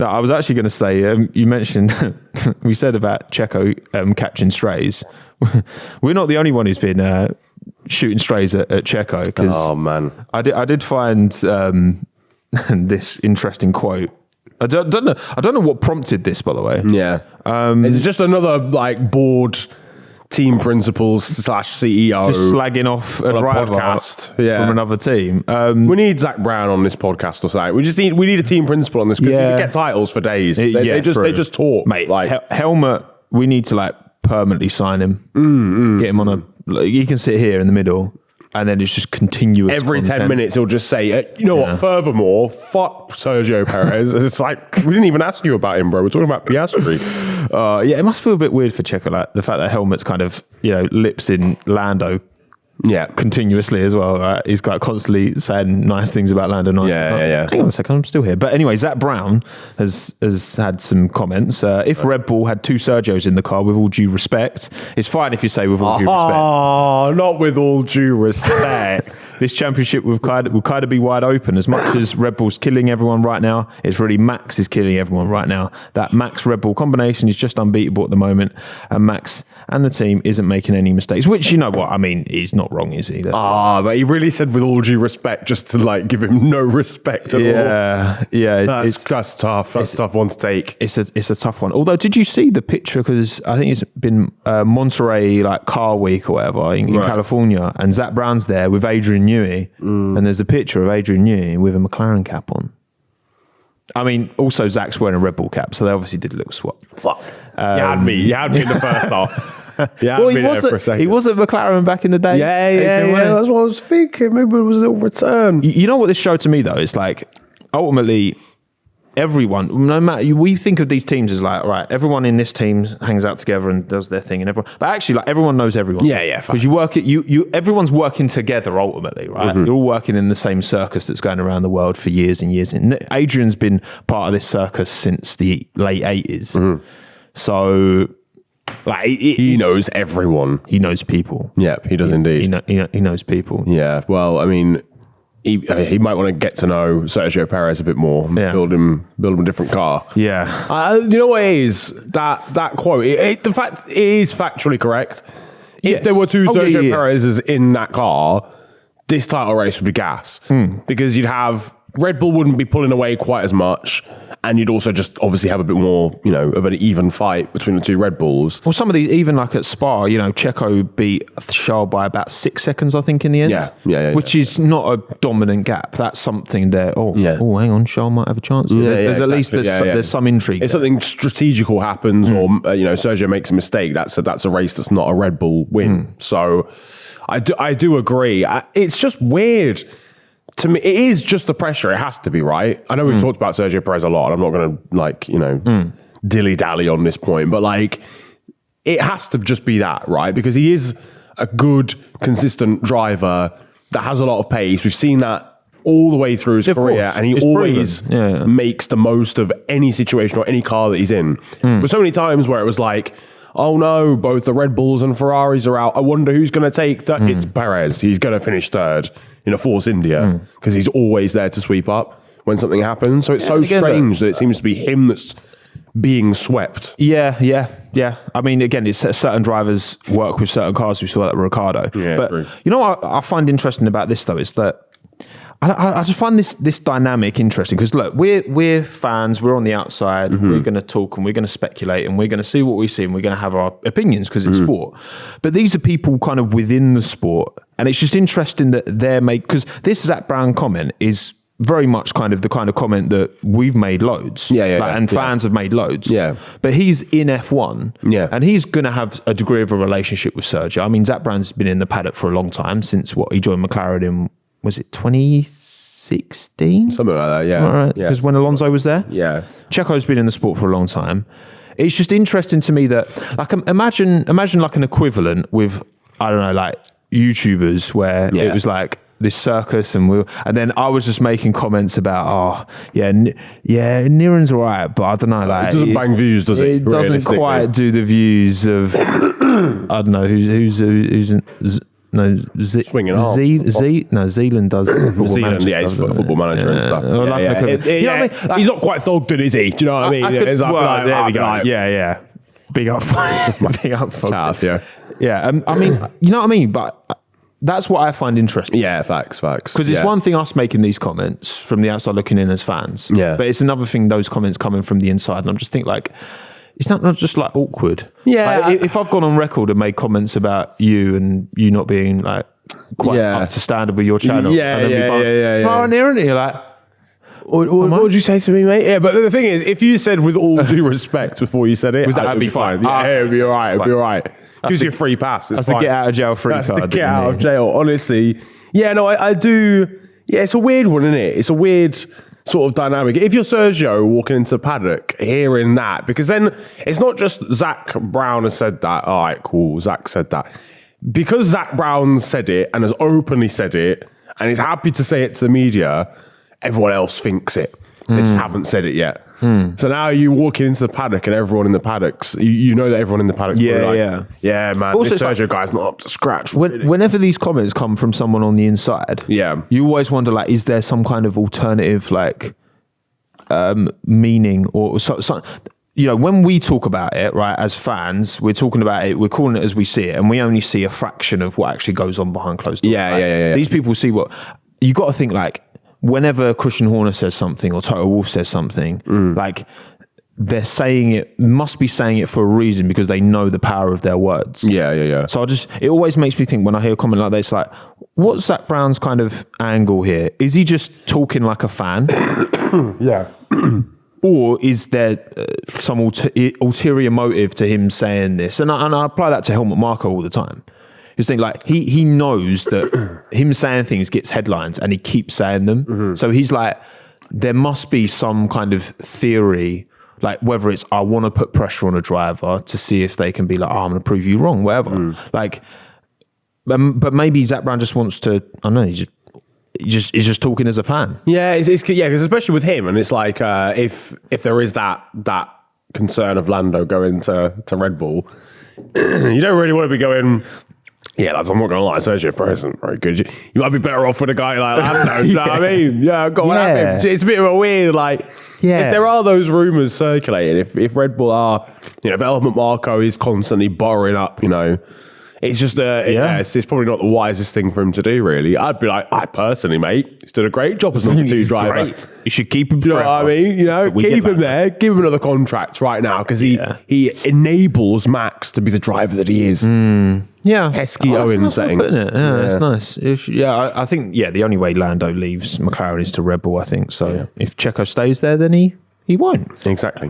I was actually going to say, you mentioned, we said about Checo catching strays. We're not the only one who's been shooting strays at Checo. Oh, man. I did find this interesting quote. I don't know what prompted this, by the way. Yeah. Is it just another like board team principals / CEO just slagging off a driver podcast from another team? We need Zach Brown on this podcast or something. We need a team principal on this because you can get titles for days. They just talk, mate. Like Helmet, we need to like permanently sign him. Get him on he can sit here in the middle. And then it's just continuous. Every content. 10 minutes, he'll just say, you know what, furthermore, fuck Sergio Perez. It's like, we didn't even ask you about him, bro. We're talking about Piastri. It must feel a bit weird for Checo, like the fact that Helmet's kind of, lips in Lando continuously as well, right? He's got constantly saying nice things about Lando. Hang on a second, I'm still here. But anyway, Zach Brown has had some comments. If Red Bull had 2 Sergios in the car, with all due respect, it's fine if you say with all due respect. Oh, not with all due respect. This championship will kind of be wide open. As much as Red Bull's killing everyone right now, it's really Max is killing everyone right now. That Max Red Bull combination is just unbeatable at the moment, and Max and the team isn't making any mistakes. Which, you know what, I mean, he's not wrong, is he? But he really said with all due respect, just to like give him no respect at all. Yeah, that's tough. That's a tough one to take. It's a tough one. Although, did you see the picture? Because I think it's been Monterey like Car Week or whatever in California, and Zach Brown's there with Adrian Newey, and there's a picture of Adrian Newey with a McLaren cap on. I mean, also Zach's wearing a Red Bull cap, so they obviously did a little swap. Fuck. You had me in the first half. He was at McLaren back in the day. Yeah. That's what I was thinking. Maybe it was a little return. You know what this showed to me though? It's like ultimately everyone, no matter, we think of these teams as like, right, everyone in this team hangs out together and does their thing, and but actually, like everyone knows everyone. Yeah. Because everyone's working together ultimately, right? You're all working in the same circus that's going around the world for years and years. And Adrian's been part of this circus since the late 80s. So. Like he knows everyone. He knows people. Yeah, he does indeed. He knows people. Yeah. Well, I mean, he might want to get to know Sergio Perez a bit more. Yeah. Build him a different car. Yeah. You know what it is? That quote. The fact it is factually correct. If there were 2 Sergio Perez's in that car, this title race would be gas because you'd have Red Bull wouldn't be pulling away quite as much. And you'd also just obviously have a bit more, of an even fight between the 2 Red Bulls. Well, some of these, even like at Spa, Checo beat Charles by about 6 seconds, I think, in the end. Yeah. Which is not a dominant gap. That's something there. Oh, hang on, Charles might have a chance. There's at least there's some intrigue. If something strategical happens, or Sergio makes a mistake, that's a race that's not a Red Bull win. So I do agree. It's just weird. To me, it is just the pressure. It has to be, right? I know we've talked about Sergio Perez a lot. I'm not going to, dilly-dally on this point. But, it has to just be that, right? Because he is a good, consistent driver that has a lot of pace. We've seen that all the way through his career. And he always makes the most of any situation or any car that he's in. But so many times where it was like, oh no, both the Red Bulls and Ferraris are out. I wonder who's going to take that. It's Perez. He's going to finish third in a Force India because he's always there to sweep up when something happens. So it's so strange that it seems to be him that's being swept. Yeah. I mean, again, it's certain drivers work with certain cars. We saw that with Ricardo. Yeah, but true. You know what I find interesting about this though is that I just find this dynamic interesting because look, we're fans, we're on the outside, we're going to talk and we're going to speculate and we're going to see what we see and we're going to have our opinions because it's sport. But these are people kind of within the sport, and it's just interesting that because this Zach Brown comment is very much kind of the kind of comment that we've made loads. And fans have made loads. Yeah. But he's in F1. Yeah. And he's going to have a degree of a relationship with Sergio. I mean, Zach Brown's been in the paddock for a long time since he joined McLaren in, was it 2016? Something like that, yeah. All right. Because when Alonso was there? Yeah. Checo's been in the sport for a long time. It's just interesting to me that, like, imagine like an equivalent with, I don't know, like YouTubers where it was like this circus and then I was just making comments about, Niran's all right, but I don't know, like... It doesn't bang views, does it? It doesn't quite do the views of, I don't know, who's Swinging arm. Zealand does. Zealand, yeah, he's football manager and stuff. You know what I mean? He's not quite thugged, is he? Do you know what I mean? There we go. Yeah. Big up, big up, folks. Yeah. I mean, you know what I mean, but that's what I find interesting. Yeah, facts. Because it's one thing us making these comments from the outside looking in as fans. Yeah. But it's another thing those comments coming from the inside, and I'm just thinking like, it's not just like awkward. Yeah. Like, if I've gone on record and made comments about you and you not being like quite up to standard with your channel. Yeah. Oh, Niran, and you're like, what would you say to me, mate? Yeah, but the thing is, if you said with all due respect before you said it, that'd be fine. Yeah, it'd be all right. It'd be all right. Gives you a free pass. That's the get out of jail free card. That's the get out of jail, honestly. Yeah, no, I do. Yeah, it's a weird one, isn't it? It's a weird sort of dynamic. If you're Sergio walking into the paddock, hearing that, because then it's not just Zach Brown has said that. All right, cool. Zach said that. Because Zach Brown said it and has openly said it and is happy to say it to the media, everyone else thinks it. They just haven't said it yet. So now you walk into the paddock and everyone in the paddocks, you know that everyone in the paddock yeah, man, also, this Sergio guy's not up to scratch. Whenever these comments come from someone on the inside, you always wonder, like, is there some kind of alternative, like, meaning or so, you know, when we talk about it, right, as fans, we're talking about it, we're calling it as we see it, and we only see a fraction of what actually goes on behind closed doors. Yeah. These people see what, you got to think, like, whenever Christian Horner says something or Toto Wolff says something, like, they're saying it, must be saying it for a reason because they know the power of their words. Yeah. So it always makes me think when I hear a comment like this, like, what's Zach Brown's kind of angle here? Is he just talking like a fan? Yeah. Or is there some ulterior motive to him saying this? And I apply that to Helmut Marko all the time. He's saying, like, he knows that him saying things gets headlines and he keeps saying them. So he's like, there must be some kind of theory, like whether it's I want to put pressure on a driver to see if they can be like, oh, I'm going to prove you wrong, whatever. Like, but maybe Zach Brown just wants to, I don't know, he's just talking as a fan. Yeah, because especially with him, and it's like if there is that concern of Lando going to Red Bull, you don't really want to be going, yeah, lads, I'm not going to lie, Sergio Perez isn't very good. You might be better off with a guy like Lando, you know what I mean? Yeah, go on, have him. It's a bit of a weird, like, if there are those rumours circulating, if Red Bull are, you know, if Helmut Marko is constantly borrowing up, you know, it's just, it's probably not the wisest thing for him to do, really. I'd be like, I personally, mate, he's done a great job as number 2 driver. Great. You should keep him. Do you know what I mean? You know, keep him there, give him another contract right now because he enables Max to be the driver that he is. Pesky Owen settings. It's nice. I think the only way Lando leaves McLaren is to Red Bull, I think. So if Checo stays there, then he won't. Exactly.